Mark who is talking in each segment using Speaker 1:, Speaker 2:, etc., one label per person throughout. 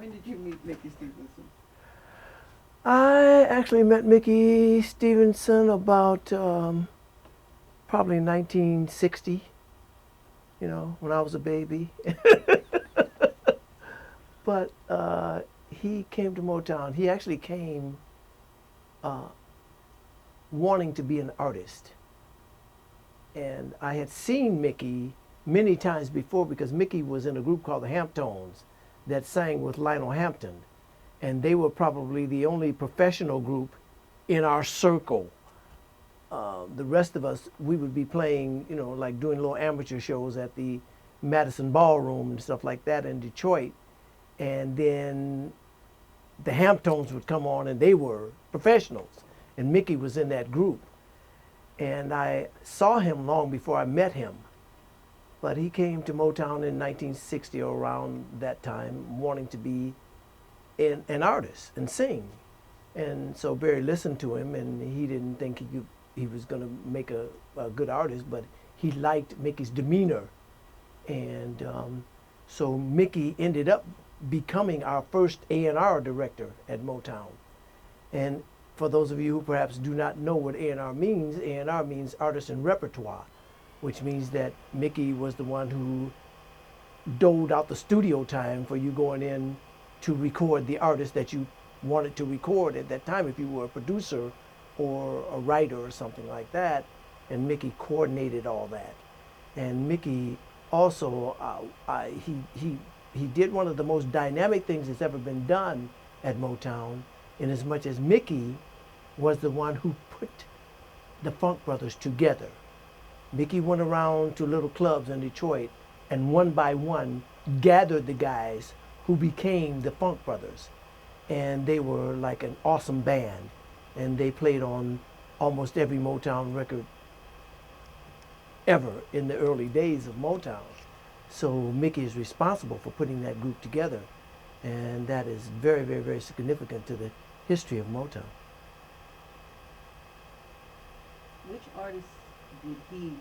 Speaker 1: When did you meet Mickey Stevenson?
Speaker 2: I actually met Mickey Stevenson about probably 1960, when I was a baby. But he came to Motown. He actually came uh, wanting to be an artist. And I had seen Mickey many times before because Mickey was in a group called the Hamptones that sang with Lionel Hampton. And they were probably the only professional group in our circle. The rest of us, we would be playing, like doing little amateur shows at the Madison Ballroom and stuff like that in Detroit. And then the Hamptones would come on and they were professionals. And Mickey was in that group. And I saw him long before I met him. But he came to Motown in 1960 or around that time wanting to be an artist and sing. And so Berry listened to him and he didn't think he was going to make a good artist, but he liked Mickey's demeanor. And so Mickey ended up becoming our first A&R director at Motown. And for those of you who perhaps do not know what A&R means artist and repertoire, which means that Mickey was the one who doled out the studio time for you going in to record the artist that you wanted to record at that time if you were a producer or a writer or something like that. And Mickey coordinated all that. And Mickey also, he did one of the most dynamic things that's ever been done at Motown, in as much as Mickey was the one who put the Funk Brothers together. Mickey went around to little clubs in Detroit and one by one gathered the guys who became the Funk Brothers. And they were like an awesome band. And they played on almost every Motown record ever in the early days of Motown. So Mickey is responsible for putting that group together. And that is very, very, very significant to the history of Motown.
Speaker 1: Which artists did he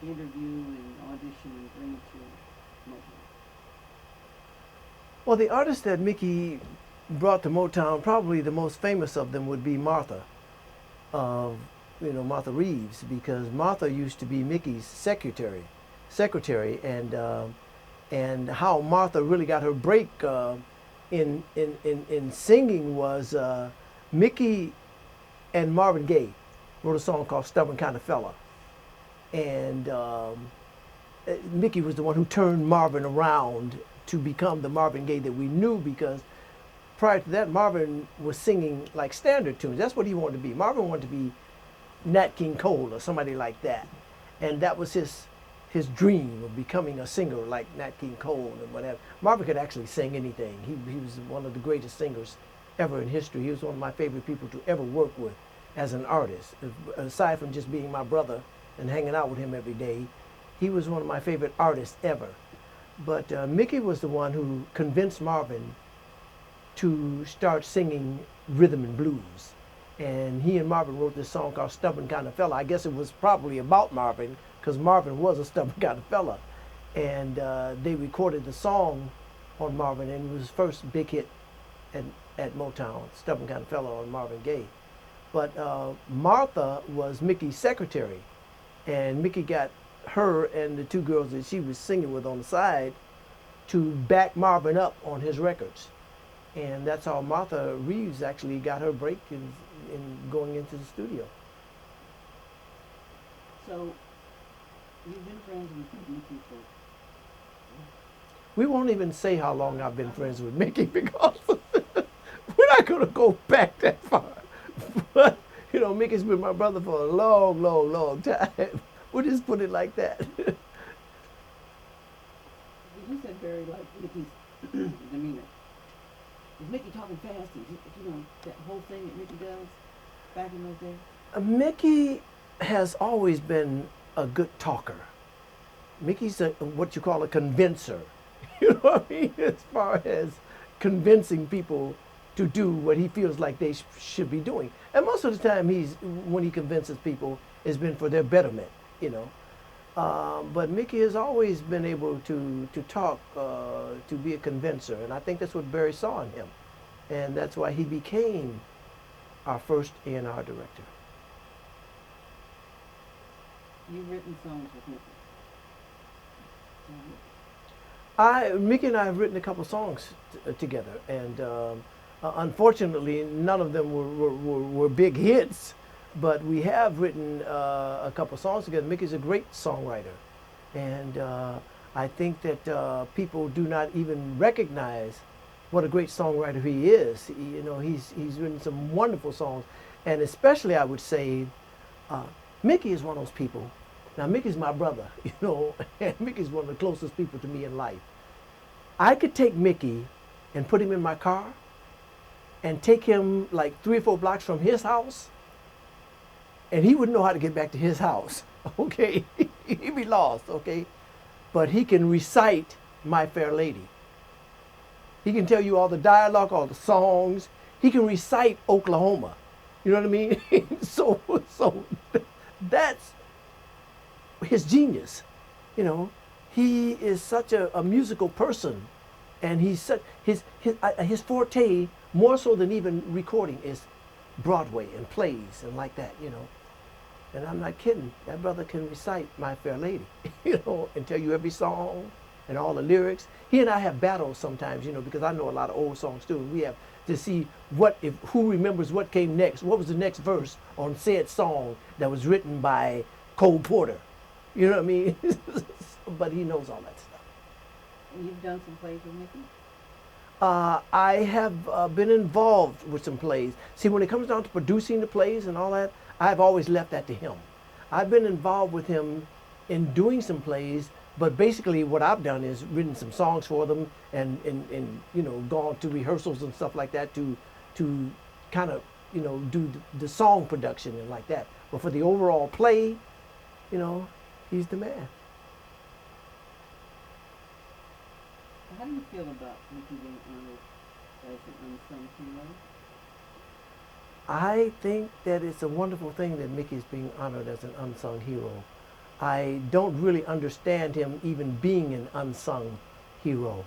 Speaker 1: interview and audition and bring to Motown?
Speaker 2: Well, the artists that Mickey brought to Motown, probably the most famous of them would be Martha, Martha Reeves, because Martha used to be Mickey's secretary, and how Martha really got her break in singing was Mickey and Marvin Gaye wrote a song called "Stubborn Kind of Fella," and Mickey was the one who turned Marvin around to become the Marvin Gaye that we knew, because prior to that, Marvin was singing like standard tunes. That's what he wanted to be. Marvin wanted to be Nat King Cole or somebody like that. And that was his dream of becoming a singer like Nat King Cole and whatever. Marvin could actually sing anything. He was one of the greatest singers ever in history. He was one of my favorite people to ever work with as an artist. Aside from just being my brother and hanging out with him every day, he was one of my favorite artists ever. But Mickey was the one who convinced Marvin to start singing rhythm and blues. And he and Marvin wrote this song called "Stubborn Kind of Fella." I guess it was probably about Marvin, because Marvin was a stubborn kind of fella. And they recorded the song on Marvin, and it was his first big hit at Motown, "Stubborn Kind of Fella" on Marvin Gaye. But Martha was Mickey's secretary, and Mickey got her and the two girls that she was singing with on the side to back Marvin up on his records. And that's how Martha Reeves actually got her break in going into the studio.
Speaker 1: So, you've been friends with Mickey for...
Speaker 2: We won't even say how long I've been friends with Mickey, because we're not going to go back that far. But, Mickey's been my brother for a long, long, long time. We'll just put it like that.
Speaker 1: You said Berry liked Mickey's demeanor. Is Mickey talking fast? That whole thing that Mickey does back in those days?
Speaker 2: Mickey has always been a good talker. Mickey's what you call a convincer. You know what I mean? As far as convincing people to do what he feels like they should be doing. And most of the time, when he convinces people, it's been for their betterment, But Mickey has always been able to talk, to be a convincer, and I think that's what Berry saw in him, and that's why he became our first A&R director.
Speaker 1: You've written songs with Mickey.
Speaker 2: Mickey and I have written a couple songs together, and unfortunately, none of them were big hits, but we have written a couple songs together. Mickey's a great songwriter, and I think that people do not even recognize what a great songwriter he is. You know, he's written some wonderful songs, and especially I would say, Mickey is one of those people. Now, Mickey's my brother, you know, and Mickey's one of the closest people to me in life. I could take Mickey and put him in my car and take him like 3 or 4 blocks from his house, and he wouldn't know how to get back to his house, okay? He'd be lost, okay? But he can recite My Fair Lady. He can tell you all the dialogue, all the songs. He can recite Oklahoma. You know what I mean? so that's his genius. You know, he is such a musical person, and he's such, his forte, more so than even recording, is Broadway and plays and like that, you know. And I'm not kidding. That brother can recite My Fair Lady, you know, and tell you every song and all the lyrics. He and I have battles sometimes, you know, because I know a lot of old songs too. We have to see who remembers what came next. What was the next verse on said song that was written by Cole Porter? You know what I mean? But he knows all that stuff.
Speaker 1: And you've done some plays with Mickey?
Speaker 2: I have been involved with some plays. See, when it comes down to producing the plays and all that, I've always left that to him. I've been involved with him in doing some plays, but basically what I've done is written some songs for them and you know, gone to rehearsals and stuff like that to kind of, you know, do the song production and like that. But for the overall play, you know, he's the man.
Speaker 1: How do you feel about Mickey being honored as an unsung hero?
Speaker 2: I think that it's a wonderful thing that Mickey's being honored as an unsung hero. I don't really understand him even being an unsung hero,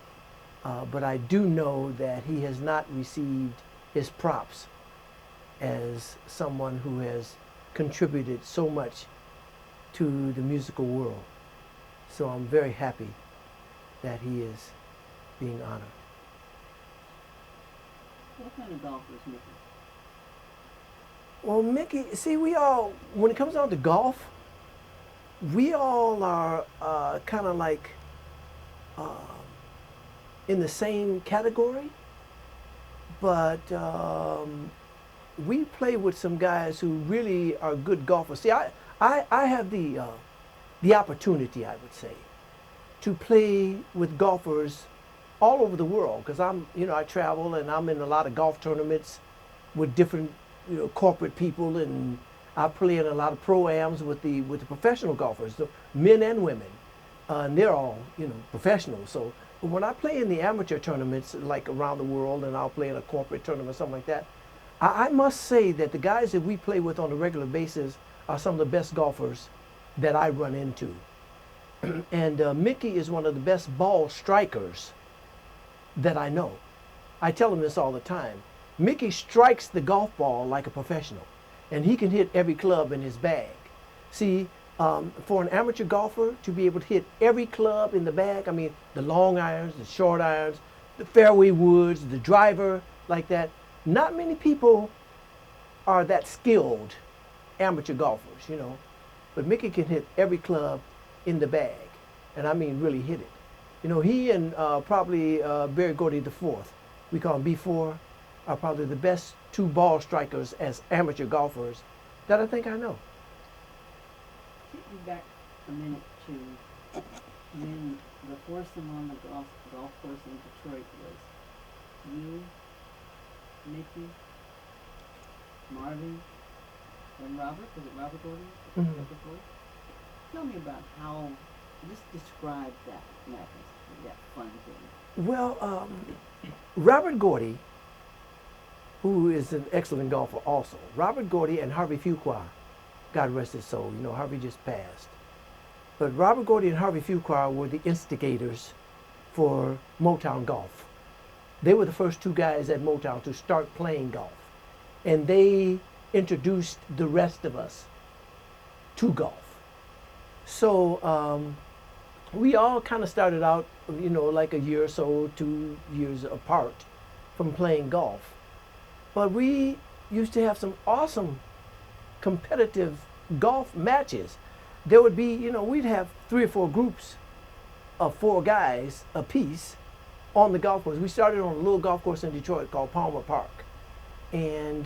Speaker 2: but I do know that he has not received his props as someone who has contributed so much to the musical world. So I'm very happy that he is being honored.
Speaker 1: What kind of golfer is Mickey?
Speaker 2: Well, Mickey, see, we all, when it comes down to golf, we all are kind of like in the same category, but we play with some guys who really are good golfers. See, I have the opportunity, I would say, to play with golfers all over the world, because I travel and I'm in a lot of golf tournaments with different, corporate people, and I play in a lot of pro-ams with the professional golfers, the men and women, and they're all, professionals. So when I play in the amateur tournaments, like around the world, and I'll play in a corporate tournament, something like that, I must say that the guys that we play with on a regular basis are some of the best golfers that I run into. And Mickey is one of the best ball strikers that I know. I tell him this all the time. Mickey strikes the golf ball like a professional, and he can hit every club in his bag. See, for an amateur golfer to be able to hit every club in the bag, I mean, the long irons, the short irons, the fairway woods, the driver, like that, not many people are that skilled amateur golfers, But Mickey can hit every club in the bag, and I mean really hit it. He and probably Berry Gordy the fourth, we call him B4, are probably the best two ball strikers as amateur golfers that I think I know.
Speaker 1: Take me back a minute to when the foursome on the golf course in Detroit was you, Mickey, Marvin, and Robert. Was it Robert Gordy?
Speaker 2: Mm-hmm.
Speaker 1: Tell me about how, just describe that madness, that fun thing.
Speaker 2: Well, Robert Gordy, who is an excellent golfer also. Robert Gordy and Harvey Fuqua, God rest his soul. Harvey just passed. But Robert Gordy and Harvey Fuqua were the instigators for Motown golf. They were the first two guys at Motown to start playing golf. And they introduced the rest of us to golf. So we all kind of started out, like a year or so, 2 years apart from playing golf. But we used to have some awesome competitive golf matches. There would be, we'd have 3 or 4 groups of 4 guys apiece on the golf course. We started on a little golf course in Detroit called Palmer Park. And,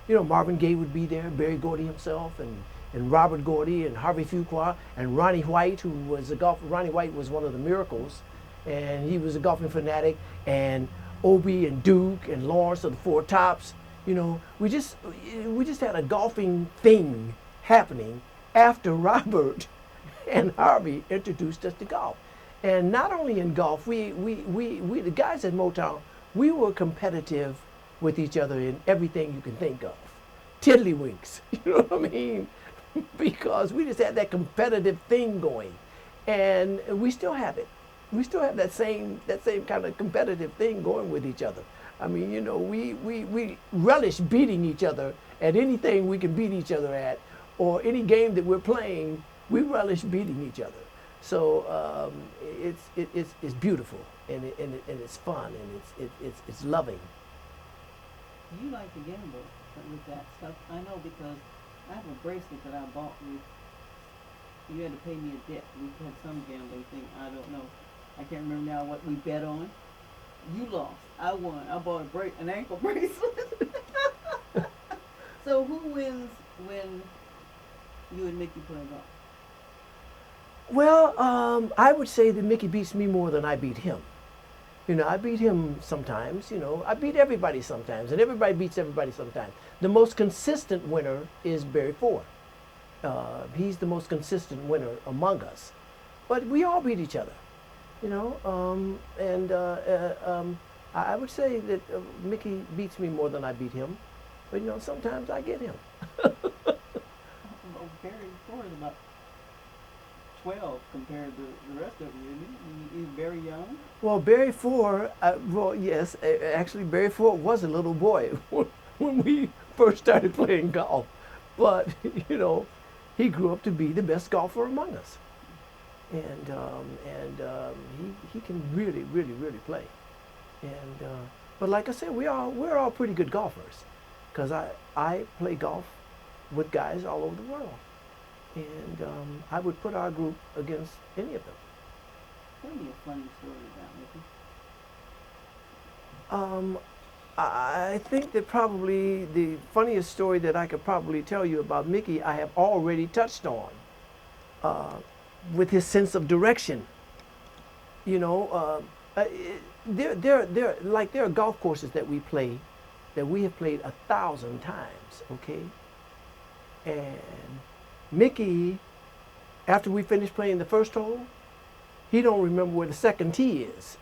Speaker 2: Marvin Gaye would be there, Berry Gordy himself, and Robert Gordy, and Harvey Fuqua, and Ronnie White, who was a golfer. Ronnie White was one of the Miracles, and he was a golfing fanatic, and Obie and Duke and Lawrence of the Four Tops. We just had a golfing thing happening after Robert and Harvey introduced us to golf. And not only in golf, we the guys at Motown, we were competitive with each other in everything you can think of. Tiddlywinks, you know what I mean? Because we just had that competitive thing going. And we still have it. We still have that same kind of competitive thing going with each other. I mean, we relish beating each other at anything we can beat each other at, or any game that we're playing, we relish beating each other. So it's beautiful, and it's fun, and it's loving.
Speaker 1: You like to gamble with that stuff. I know, because I have a bracelet that I bought with. You had to pay me a debt. We had some gambling thing. I don't know. I can't remember now what we bet on. You lost. I won. I bought an ankle bracelet. So who wins when you and Mickey play golf?
Speaker 2: Well, I would say that Mickey beats me more than I beat him. I beat him sometimes, I beat everybody sometimes, and everybody beats everybody sometimes. The most consistent winner is Berry Ford. He's the most consistent winner among us. But we all beat each other, I would say that Mickey beats me more than I beat him. But, sometimes I get him.
Speaker 1: Well, Berry Ford is about 12 compared to the rest of you, isn't he? He's very young.
Speaker 2: Well, Berry Ford, yes, actually Berry Ford was a little boy when we first started playing golf. But, he grew up to be the best golfer among us. And he can really, really, really play. And but like I said, we're all pretty good golfers, because I play golf with guys all over the world. And I would put our group against any of them.
Speaker 1: Tell me a funny story about Mickey.
Speaker 2: I think that probably the funniest story that I could probably tell you about Mickey, I have already touched on, with his sense of direction. There are golf courses that we play, that we have played 1,000 times, okay? And Mickey, after we finish playing the first hole, he don't remember where the second tee is,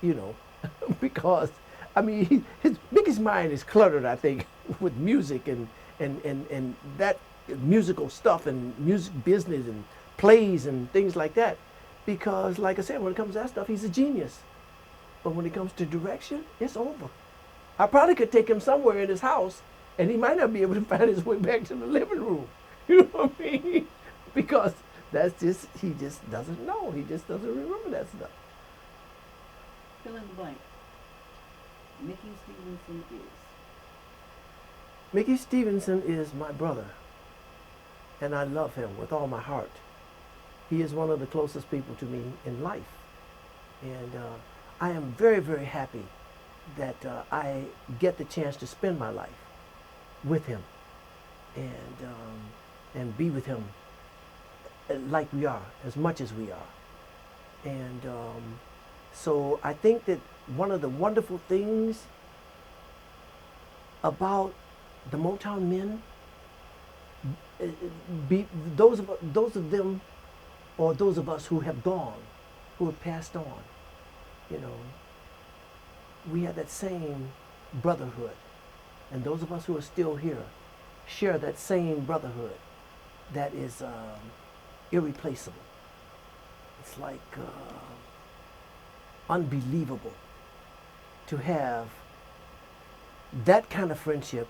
Speaker 2: because, Mickey's mind is cluttered, I think, with music and that musical stuff and music business and plays and things like that. Because, like I said, when it comes to that stuff, he's a genius. But when it comes to direction, it's over. I probably could take him somewhere in his house, and he might not be able to find his way back to the living room. You know what I mean? Because he just doesn't know. He just doesn't remember that stuff.
Speaker 1: Fill in the blank. Mickey Stevenson is?
Speaker 2: Mickey Stevenson is my brother, and I love him with all my heart. He is one of the closest people to me in life. And I am very, very happy that I get the chance to spend my life with him and be with him like we are, as much as we are. And so I think that one of the wonderful things about the Motown men, those of them, or those of us who have gone, who have passed on, we have that same brotherhood. And those of us who are still here share that same brotherhood that is irreplaceable. it's like unbelievable to have that kind of friendship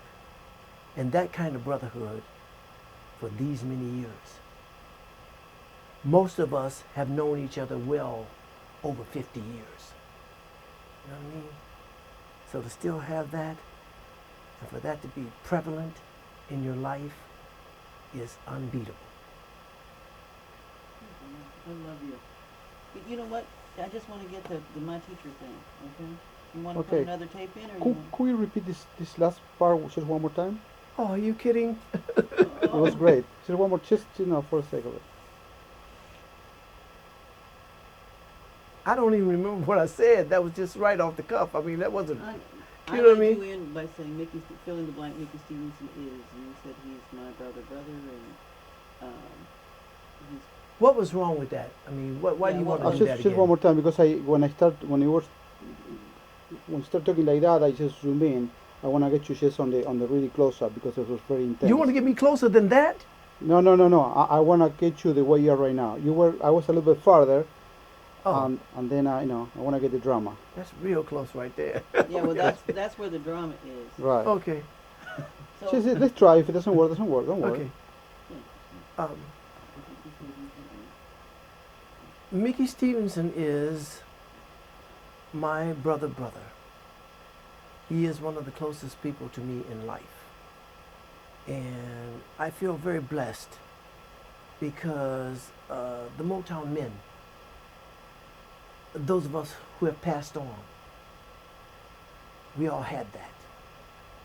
Speaker 2: and that kind of brotherhood for these many years. Most of us have known each other well over 50 years. You know what I mean? So to still have that, and for that to be prevalent in your life is unbeatable.
Speaker 1: I love you. But you know what? I just want to get the my teacher thing, okay? You want to put
Speaker 3: Okay.
Speaker 1: another tape in, or you
Speaker 3: Could,
Speaker 1: want...
Speaker 3: could you repeat this last part just one more time?
Speaker 2: Oh, are you kidding?
Speaker 3: It was great. Just one more, just for the sake of it.
Speaker 2: I don't even remember what I said. That was just right off the cuff. I mean, that wasn't.
Speaker 1: I
Speaker 2: You know what I
Speaker 1: led
Speaker 2: mean?
Speaker 1: you in by saying fill in the blank, Mickey Stevenson is, and you said he's my brother, and he's...
Speaker 2: What was wrong with that? I mean, why
Speaker 1: Yeah,
Speaker 2: do you
Speaker 1: what
Speaker 2: want to
Speaker 1: was-
Speaker 2: do that
Speaker 3: Just
Speaker 2: again?
Speaker 3: one more time, because when you start talking like that, I just zoom in. I want to get you just on the really close up because it was very intense.
Speaker 2: You want to get me closer than that?
Speaker 3: No. I want to get you the way you are right now. I was a little bit farther,
Speaker 2: Oh,
Speaker 3: and then I want to get the drama.
Speaker 2: that's real close right there.
Speaker 1: Yeah, well, that's where the drama is.
Speaker 3: Right.
Speaker 2: Okay,
Speaker 1: So,
Speaker 3: Just let's try. If it doesn't work, doesn't work. Don't worry.
Speaker 2: okay. Mickey Stevenson is my brother. He is one of the closest people to me in life. And I feel very blessed because the Motown men, those of us who have passed on, we all had that.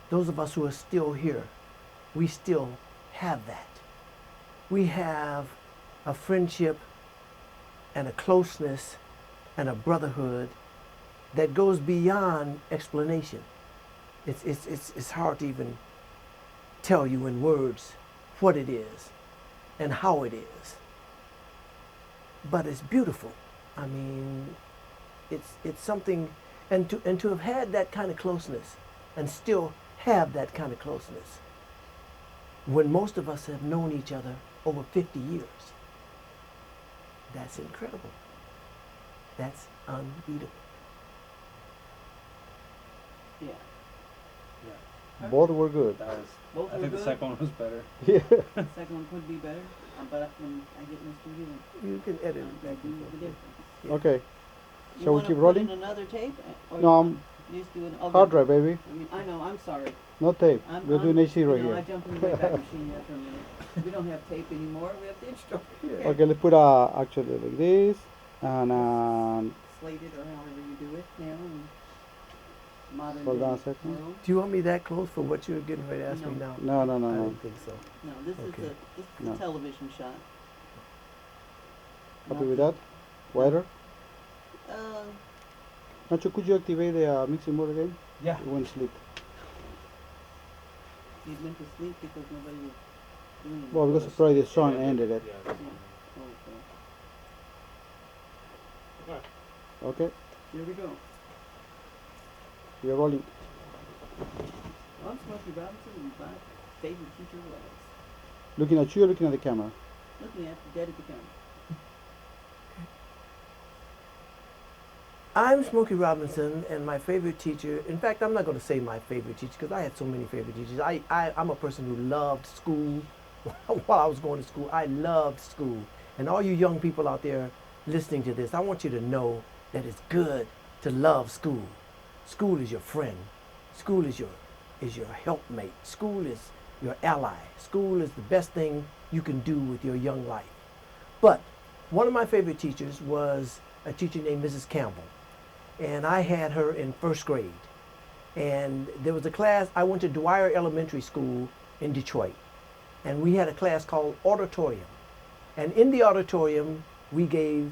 Speaker 2: Those of us who are still here, we still have that. We have a friendship and a closeness and a brotherhood that goes beyond explanation. It's hard to even tell you in words what it is and how it is. But it's beautiful. I mean, it's something, and to have had that kind of closeness and still have that kind of closeness when most of us have known each other over 50 years. That's incredible. That's unbeatable.
Speaker 1: yeah.
Speaker 3: Both were good.
Speaker 4: That was.
Speaker 1: Both
Speaker 4: I
Speaker 1: were
Speaker 4: think
Speaker 1: good.
Speaker 4: the second one was better.
Speaker 3: Yeah.
Speaker 1: The second one could be better, but when I get in the studio,
Speaker 2: You can edit
Speaker 1: I'm
Speaker 2: it
Speaker 1: going
Speaker 2: back
Speaker 1: to do
Speaker 2: and
Speaker 1: the
Speaker 2: forth.
Speaker 1: difference.
Speaker 2: Yeah.
Speaker 3: Okay.
Speaker 1: You
Speaker 3: Shall we
Speaker 1: wanna
Speaker 3: keep
Speaker 1: put
Speaker 3: rolling?
Speaker 1: in another tape? Or
Speaker 3: No,
Speaker 1: you just do an
Speaker 3: hard drive, baby.
Speaker 1: I mean, I know. I'm sorry.
Speaker 3: No tape. We're doing HD
Speaker 1: you
Speaker 3: right
Speaker 1: know, I
Speaker 3: here.
Speaker 1: jumped in the Wayback Machine there for a minute. We don't have tape anymore. We have digital.
Speaker 2: Yeah.
Speaker 3: Okay, let's put actually like this, and
Speaker 1: Slated or however you do it now. And modern
Speaker 3: Hold on a
Speaker 1: day
Speaker 3: second.
Speaker 1: world.
Speaker 2: Do you want me that close for what you're getting ready to ask me now?
Speaker 3: no.
Speaker 2: I
Speaker 3: No.
Speaker 2: don't think so.
Speaker 1: No, this
Speaker 2: Okay.
Speaker 1: is
Speaker 3: No.
Speaker 1: a television shot.
Speaker 3: Happy
Speaker 1: Not
Speaker 3: with
Speaker 1: the-
Speaker 3: that? Wider?
Speaker 1: Uh,
Speaker 3: Nacho, could you activate the mixing mode again?
Speaker 4: Yeah.
Speaker 3: It went sleep.
Speaker 1: you went to sleep because nobody was doing it.
Speaker 3: Well, because probably the song ended it.
Speaker 4: Yeah.
Speaker 1: Yeah. Okay.
Speaker 3: Okay,
Speaker 1: Here we go.
Speaker 3: we are rolling.
Speaker 1: I'm Smokey Robinson, and my favorite teacher was
Speaker 3: Looking at you or looking at the camera?
Speaker 1: looking at dead at the camera.
Speaker 2: I'm Smokey Robinson, and my favorite teacher, in fact, I'm not going to say my favorite teacher because I had so many favorite teachers. I'm a person who loved school. While I was going to school, I loved school. And all you young people out there listening to this, I want you to know that it's good to love school. School is your friend. School is your helpmate. School is your ally. School is the best thing you can do with your young life. But one of my favorite teachers was a teacher named Mrs. Campbell. And I had her in first grade. And there was a class, I went to Dwyer Elementary School in Detroit. And we had a class called Auditorium. And in the auditorium, we gave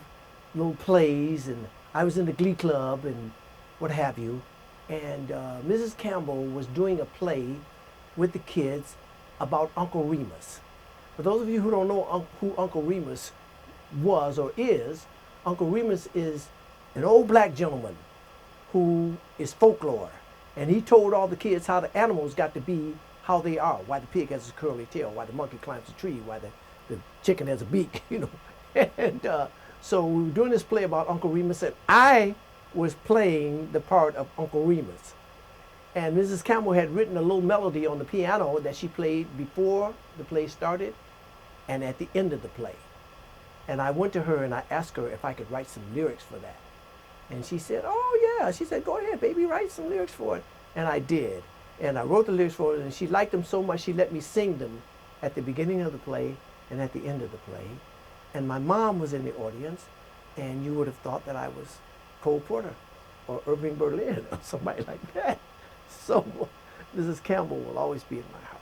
Speaker 2: little plays, and I was in the glee club and what have you. And Mrs. Campbell was doing a play with the kids about Uncle Remus. For those of you who don't know who Uncle Remus was or is, Uncle Remus is an old black gentleman who is folklore. And he told all the kids how the animals got to be how they are, why the pig has a curly tail, why the monkey climbs a tree, why the chicken has a beak, you know. And So we were doing this play about Uncle Remus, and I was playing the part of Uncle Remus. And Mrs. Campbell had written a little melody on the piano that she played before the play started and at the end of the play. And I went to her and I asked her if I could write some lyrics for that. And she said, oh yeah. She said, go ahead, baby, write some lyrics for it. And I did. And I wrote the lyrics for it, and she liked them so much she let me sing them at the beginning of the play and at the end of the play. And my mom was in the audience, and you would have thought that I was Cole Porter or Irving Berlin or somebody like that. So Mrs. Campbell will always be in my heart.